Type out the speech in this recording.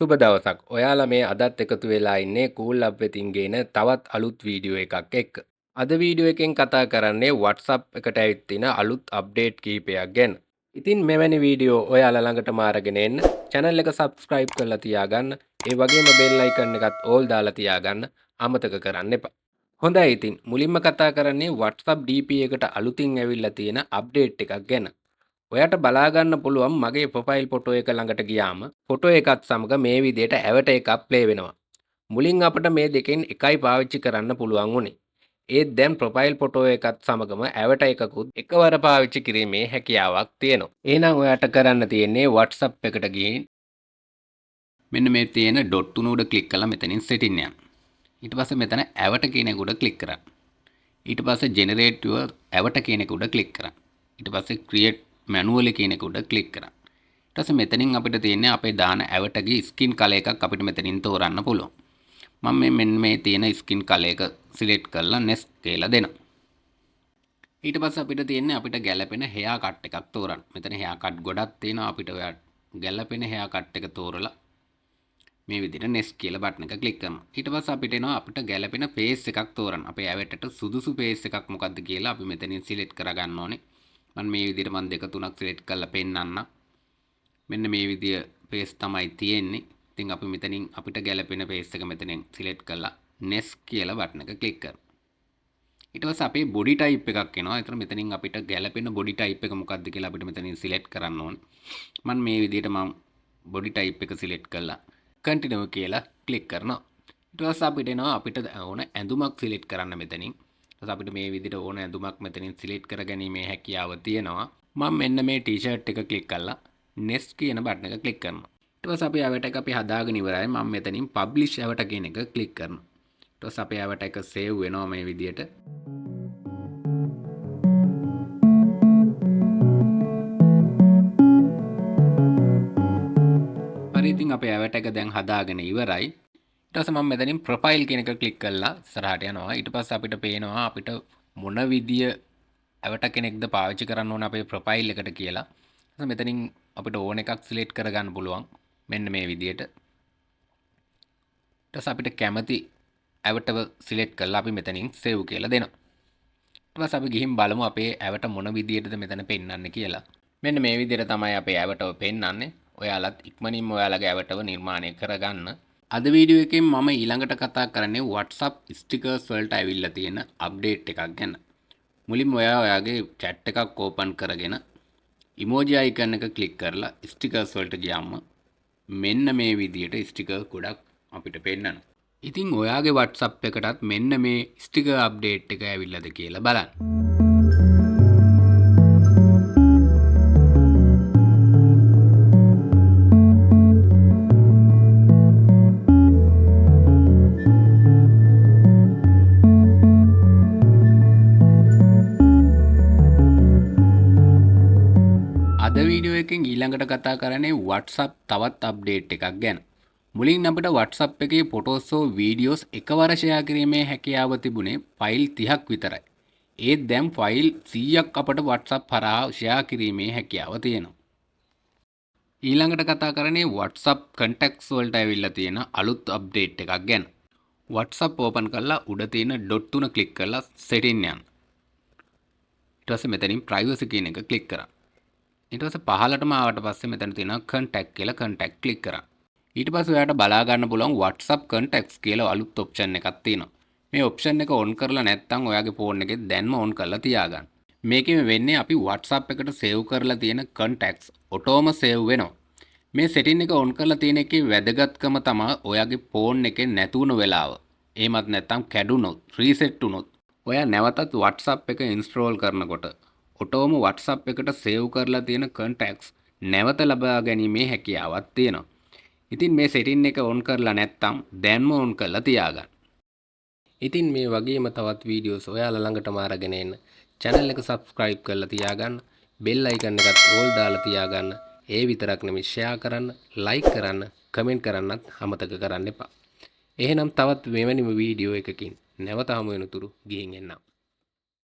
සුබ දවසක්. ඔයාලා මේ අදත් එකතු වෙලා ඉන්නේ කූල් අප් වෙතින් ගේන තවත් අලුත් වීඩියෝ එකක් එක්ක. අද වීඩියෝ එකෙන් කතා කරන්නේ WhatsApp එකට ඇවිත් තියෙන අලුත් අප්ඩේට් කීපයක් ගැන. ඉතින් මෙවැනි වීඩියෝ ඔයාලා ළඟටම අරගෙන එන්න channel එක subscribe කරලා තියාගන්න. ඒ වගේම bell icon එකත් all දාලා තියාගන්න අමතක කරන්න එපා. හොඳයි ඉතින් මුලින්ම කතා කරන්නේ WhatsApp DP එකට අලුතින් ඇවිල්ලා තියෙන අප්ඩේට් එකක් ගැන. ඔයාට බලා ගන්න පුළුවන් මගේ ප්‍රොෆයිල් ෆොටෝ එක ළඟට ගියාම ෆොටෝ එකත් සමග මේ විදිහට ඇවට එකක් ප්ලේ වෙනවා. මුලින් අපිට මේ දෙකෙන් එකයි පාවිච්චි කරන්න පුළුවන් වුණේ. ඒත් දැන් ප්‍රොෆයිල් ෆොටෝ එකත් සමගම ඇවට එකකුත් එකවර පාවිච්චි කිරීමේ හැකියාවක් තියෙනවා. එහෙනම් ඔයාට කරන්න තියෙන්නේ WhatsApp එකට ගිහින් මෙන්න මේ තියෙන ඩොට් තුන උඩ ක්ලික් කරලා මෙතනින් setting යන්න. ඊට පස්සේ මෙතන ඇවට කියන එක උඩ ක්ලික් කරන්න. ඊට පස්සේ generate your ඇවට කියන එක උඩ ක්ලික් කරන්න. ඊට පස්සේ create manually කියන එක උඩ ක්ලික් කරන්න. ඊට පස්සේ මෙතනින් අපිට තියෙන්නේ අපේ දාන ඇවටගේ ස්කින් කලර් එකක් අපිට මෙතනින් තෝරන්න පුළුවන්. මම මෙන්න මේ තියෙන ස්කින් කලර් එක සිලෙක්ට් කරලා next කියලා දෙනවා. ඊට පස්සේ අපිට තියෙන්නේ අපිට ගැළපෙන hair cut එකක් තෝරන්න. මෙතන hair cut ගොඩක් තියෙනවා. අපිට ඔයා ගැළපෙන hair cut එක තෝරලා මේ විදිහට next කියලා බටන් එක ක්ලික් කරනවා. ඊට පස්සේ අපිට එනවා අපිට ගැළපෙන face එකක් තෝරන්න. අපේ ඇවටට සුදුසු face එකක් මොකක්ද කියලා අපි මෙතනින් සිලෙක්ට් කරගන්න ඕනේ. මම මේ විදිහට මම දෙක තුනක් සිලෙක්ට් කරලා පෙන්නන්න. මෙන්න මේ විදිය face තමයි තියෙන්නේ. ඉතින් අපි මෙතනින් අපිට ගැළපෙන face එක මෙතනින් සිලෙක්ට් කරලා next කියලා බටන් එක ක්ලික් කරනවා. ඊට පස්සේ අපේ body type එකක් එනවා. ඒතර මෙතනින් අපිට ගැළපෙන body type එක මොකක්ද කියලා අපිට මෙතනින් සිලෙක්ට් කරන්න ඕනේ. මම මේ විදිහට මම body type එක සිලෙක්ට් කරලා continue කියලා ක්ලික් කරනවා. ඊට පස්සේ අපිට එනවා අපිට ඕන ඇඳුමක් සිලෙක්ට් කරන්න මෙතනින්. ඊට පස්සේ අපිට මේ විදිහට ඕන ඇඳුමක් මෙතනින් සිලෙක්ට් කරගැනීමේ හැකියාව තියෙනවා. මම මෙන්න මේ t-shirt එක ක්ලික් කරලා next කියන බටන් එක ක්ලික් කරනවා. ඊට පස්සේ අපේ ඇවට එක අපි හදාගෙන ඉවරයි. මම මෙතනින් publish ඇවට කියන එක ක්ලික් කරනවා. ඊට පස්සේ අපේ ඇවට එක save වෙනවා මේ විදිහට. හරි ඉතින් අපේ ඇවට එක දැන් හදාගෙන ඉවරයි. ඊට පස්සේ මම මෙතනින් profile කියන එක ක්ලික් කරලා ඉස්සරහට යනවා. ඊට පස්සේ අපිට පේනවා අපිට මොන විදිය ඇවට කෙනෙක්ද පාවිච්චි කරන්න ඕන අපේ ප්‍රොෆයිල් එකට කියලා. මෙතනින් අපිට ඕන එකක් සිලෙක්ට් කරගන්න පුළුවන්. මෙන්න මේ විදියට. ඊට පස්සේ අපිට කැමති ඇවටව සිලෙක්ට් කරලා අපි මෙතනින් save කියලා දෙනවා. ඊට පස්සේ අපි ගිහින් බලමු අපේ ඇවට මොන විදියටද මෙතන පෙන්වන්නේ කියලා. මෙන්න මේ විදියට තමයි අපේ ඇවටව පෙන්වන්නේ. ඔයාලත් ඉක්මනින්ම ඔයාලගේ ඇවටව නිර්මාණය කරගන්න. අද වීඩියෝ එකෙන් මම ඊළඟට කතා කරන්නේ WhatsApp stickers වලට ඇවිල්ලා තියෙන අප්ඩේට් එකක් ගැන. මුලින්ම ඔයාගේ chat එකක් ඕපන් කරගෙන emoji icon එක ක්ලික් කරලා stickers වලට ගියාම මෙන්න මේ විදියට sticker ගොඩක් අපිට පෙන්නනවා. ඉතින් ඔයාගේ WhatsApp එකටත් මෙන්න මේ sticker update එක ඇවිල්ලාද කියලා බලන්න. අද වීඩියෝ එකෙන් ඊළඟට කතා කරන්නේ WhatsApp තවත් අප්ඩේට් එකක් ගැන. මුලින් අපිට WhatsApp එකේ ෆොටෝස් හෝ වීඩියෝස් එකවර ෂෙයා කිරීමේ හැකියාව තිබුණේ ෆයිල් 30ක් විතරයි. ඒත් දැන් ෆයිල් 100ක් අපට WhatsApp හරහා ෂෙයා කිරීමේ හැකියාව තියෙනවා. ඊළඟට කතා කරන්නේ WhatsApp contacts වලට ඇවිල්ලා තියෙන අලුත් අප්ඩේට් එකක් ගැන. WhatsApp ඕපන් කරලා උඩ තියෙන ඩොට් තුන ක්ලික් කරලා setting යන්න. ඊට පස්සේ මෙතනින් privacy කියන එක ක්ලික් කරන්න. ඊට පස්සේ පහළටම ආවට පස්සේ මෙතන තියෙනවා contact කියලා contact ක්ලික් කරන්න. ඊට පස්සේ ඔයාලට බලා ගන්න පුළුවන් WhatsApp contacts කියලා අලුත් ඔප්ෂන් එකක් තියෙනවා. මේ ඔප්ෂන් එක ඔන් කරලා නැත්නම් ඔයාගේ ෆෝන් එකේ දැන්ම ඔන් කරලා තියාගන්න. මේකෙම වෙන්නේ අපි WhatsApp එකට සේව් කරලා තියෙන contacts ඔටෝම සේව් වෙනවා. මේ setting එක ඔන් කරලා තියෙන එකේ වැදගත්කම තමයි ඔයාගේ ෆෝන් එකේ නැතුණු වෙලාව. එහෙමත් නැත්නම් කැඩුනොත්, රීසෙට් වුනොත් ඔයා නැවතත් WhatsApp එක ඉන්ස්ටෝල් කරනකොට ඔටෝම WhatsApp එකට සේව් කරලා තියෙන contacts නැවත ලබා ගැනීමේ හැකියාවක් තියෙනවා. ඉතින් මේ setting එක ඔන් කරලා නැත්නම් දැන්ම ඔන් කරලා තියාගන්න. ඉතින් මේ වගේම තවත් වීඩියෝස් ඔයාලා ළඟටම අරගෙන එන්න channel එක subscribe කරලා තියාගන්න. bell icon එකත් all දාලා තියාගන්න. ඒ විතරක් නෙමෙයි share කරන්න, like කරන්න, comment කරන්නත් අමතක කරන්න එපා. එහෙනම් තවත් මෙවැනිම වීඩියෝ එකකින් නැවත හමු වෙනතුරු ගිහින් එන්නම්.